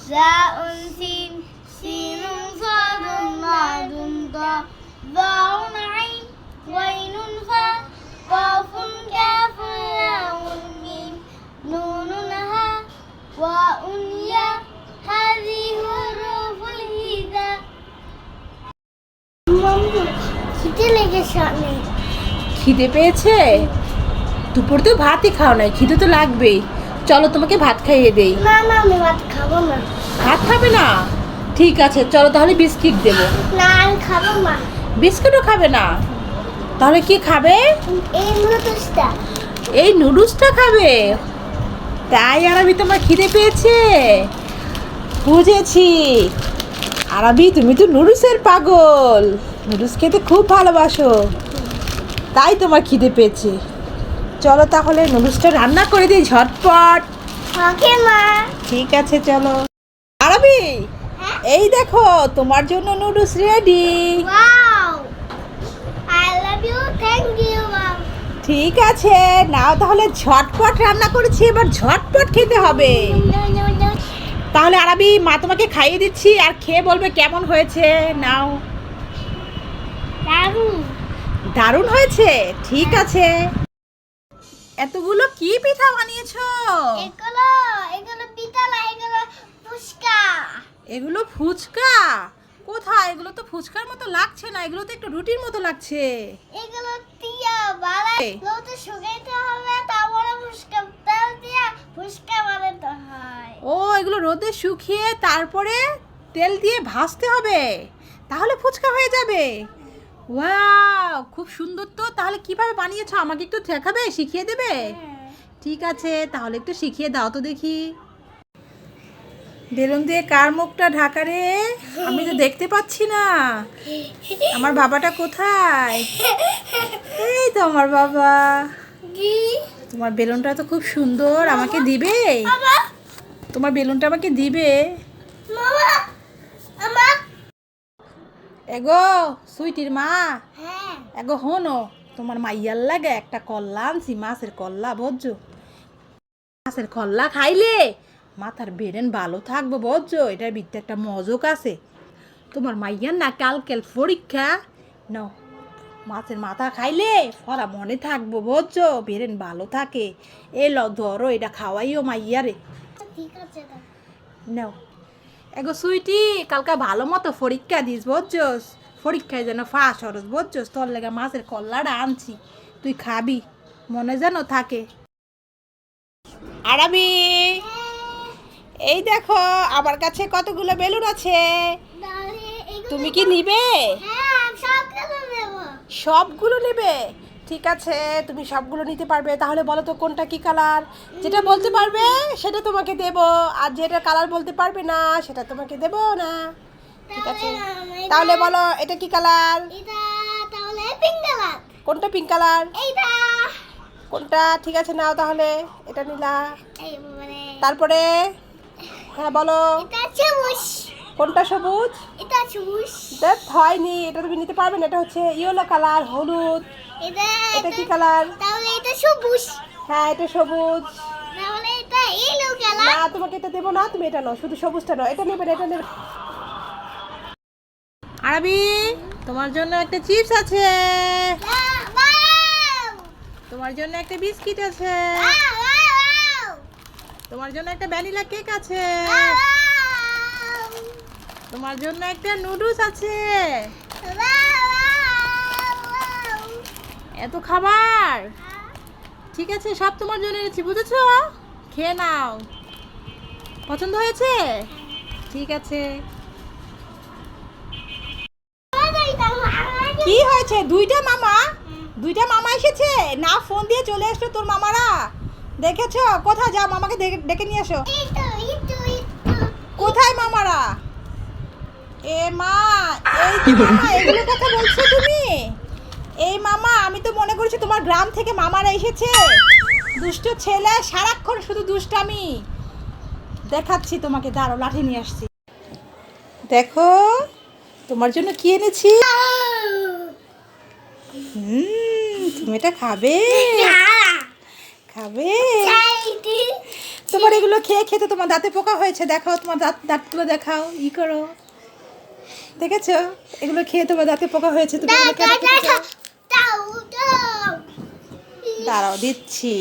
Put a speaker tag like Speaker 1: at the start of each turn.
Speaker 1: زاء سين سين صاد ضاد ضاء ضاء عين غين فاء قاف كاف ياء ميم نون هاء واء ياء هذه حروف الهجاء খিদে লেগেছে অনেক।
Speaker 2: খিদে পেয়েছে? দুপুর তো ভাতই খাও নাই, খিদে তো লাগবেই। চলো তোমাকে ভাত খাইয়ে দেই।
Speaker 1: না না আমি ভাত খাবো না।
Speaker 2: ভাত খাবে না? ঠিক আছে, চলো তাহলে বিস্কিট দেবো।
Speaker 1: না আমি খাবো না।
Speaker 2: বিস্কিটও খাবে না? তাহলে কি খাবে?
Speaker 1: এই নুডলসটা।
Speaker 2: এই নুডলসটা খাবে? তাই আরবি তোমার খিদে পেয়েছে? বুঝেছি। আরবি তুমি তো নুডলসের পাগল, নুডলস খেতে খুব ভালোবাসো, তাই তোমার খিদে পেয়েছে। চলো তাহলে নুডলসটা রান্না করে দিই ঝটপট।
Speaker 1: ওকে মা।
Speaker 2: ঠিক আছে চলো। আরবি এই দেখো তোমার জন্য noodles ready.
Speaker 1: Wow I love you, thank you mom.
Speaker 2: ঠিক আছে নাও তাহলে, ঝটপট রান্না করেছি, এবার ঝটপট খেতে হবে। তাহলে আরবি মা তোমাকে খাইয়ে দিচ্ছি, আর খেয়ে বলবে কেমন হয়েছে। নাও।
Speaker 1: দারুণ।
Speaker 2: দারুণ হয়েছে? ঠিক আছে। এতগুলো কি পিঠা বানিয়েছো?
Speaker 1: এগুলো এগুলো পিঠা না, এগুলো ফুচকা।
Speaker 2: এগুলো ফুচকা? কোথায়? এগুলো তো ফুচকার মতো লাগছে না, এগুলো তো একটু রুটির মতো লাগছে।
Speaker 1: এগুলো তিয়া বানাই লোতে শুকাইতে হবে, তারপরে ফুচকা তেল দিয়া ফুচকা বানাতে হয়।
Speaker 2: ও এগুলো রোদে শুকিয়ে তারপরে তেল দিয়ে ভাজতে হবে, তাহলে ফুচকা হয়ে যাবে। ওয়াও খুব সুন্দর তো। তাহলে কিভাবে বানিয়েছো আমাকে একটু দেখাবে, শিখিয়ে দেবে? ঠিক আছে তাহলে একটু শিখিয়ে দাও তো দেখি। বেলুন দিয়ে কার মুখটা ঢাকা রে? আমি তো দেখতে পাচ্ছি না। আমার বাবাটা কোথায়? এই তো আমার বাবা।
Speaker 1: কি?
Speaker 2: তোমার বেলুনটা তো খুব সুন্দর, আমাকে দিবে?
Speaker 1: বাবা
Speaker 2: তোমার বেলুনটা আমাকে দিবে?
Speaker 1: মামা আমা।
Speaker 2: এগো সুইটির মা,
Speaker 1: হ্যাঁ
Speaker 2: এগো হনো, তোমার মাইয়ার লাগে একটা কল্লা আনছি, মাছের কল্লা বুঝছো? মাছের কল্লা খাইলে মাথার বেরেন ভালো থাকবো বুঝছো? এটার ভিতরে একটা মজক আছে। তোমার মাইয়ার না কালকেল পরীক্ষা, নাও মাছের মাথা খাইলে ফরা মনে থাকবো বুঝছো? বেরেন ভালো থাকে। এলো ধরো এটা খাওয়াইও মাইয়ারে।
Speaker 1: ঠিক আছে দাও।
Speaker 2: নাও। এগো সুইটি কালকা ভালো মতো পরীক্ষা দিস বুঝছস? পরীক্ষায় যেন ফাঁস হরস বুঝছস? তোর লেগে মাছের কল্লাটা আনছি, তুই খাবি, মনে যেন থাকে। আরামি এই দেখো আমার কাছে কতগুলো বেলুন আছে,
Speaker 1: তাহলে এগুলো
Speaker 2: তুমি কি নিবে?
Speaker 1: হ্যাঁ সব কিছু নেব।
Speaker 2: সবগুলো নেবে? ঠিক আছে তুমি সবগুলো নিতে পারবে। তাহলে বলো তো কোনটা কি কালার? যেটা বলতে পারবে সেটা তোমাকে দেব, আর যেটা কালার বলতে পারবে না সেটা তোমাকে দেব না। ঠিক আছে তাহলে বলো এটা কি কালার?
Speaker 1: এটা তাহলে পিঙ্ক কালার।
Speaker 2: কোনটা পিঙ্ক কালার?
Speaker 1: এইটা।
Speaker 2: কোনটা? ঠিক আছে নাও তাহলে এটা নিলা।
Speaker 1: এই মানে
Speaker 2: তারপরে হ্যাঁ বলো
Speaker 1: এটা সবুজ।
Speaker 2: কোনটা সবুজ?
Speaker 1: এটা সবুজ।
Speaker 2: দেখ হয়নি, এটা তুমি নিতে পারবে না, এটা হচ্ছে ইয়েলো কালার, হলুদ।
Speaker 1: এটা
Speaker 2: এটা কি কালার?
Speaker 1: তাহলে এটা সবুজ।
Speaker 2: হ্যাঁ এটা সবুজ।
Speaker 1: তাহলে এটা ইয়েলো
Speaker 2: না
Speaker 1: কালার।
Speaker 2: তোমাকে এটা দেবো না, তুমি এটা নাও, শুধু সবুজটা নাও, এটা নেবে না, এটা নেবে। আরবি তোমার জন্য একটা চিপস আছে, তোমার জন্য একটা বিস্কিট আছে, তোমার জন্য একটা ভ্যানিলা কেক আছে, তোমার জন্য একটা নুডলস আছে। এত খাবার? ঠিক আছে সব তোমার জন্য এনেছি বুঝেছো? খেয়ে নাও। পছন্দ হয়েছে? ঠিক আছে। কি হয়েছে? দুইটা মামা এসেছে না? ফোন দিয়ে চলে আসলো তোর মামারা, দেখেছো? কোথায় যাও, মামাকে ডেকে নিয়ে আসো। কোথায় মামারা? এ মা এই কি মামা, এগুলো কথা বলছো তুমি? এই মামা, আমি তো মনে করছি তোমার গ্রাম থেকে মামারা এসেছে। দুষ্ট ছেলে, সারাক্ষণ শুধু দুষ্টামি। দেখাচ্ছি তোমাকে, দাঁড়ো লাঠি নিয়ে আসছি। দেখো তোমার জন্য কি এনেছি। তুমি এটা খাবে? খাবে? তোমার করে এগুলো খেয়ে খেতে তোমার দাঁতে পোকা হয়েছে, দেখাও তোমার দাঁতগুলো দেখাও, করো, দেখেছো? এগুলো খেয়ে তোমার দাঁতে পোকা হয়েছে, তুমি এগুলো কেন খেতে চাও? দাঁড়াও দিচ্ছি।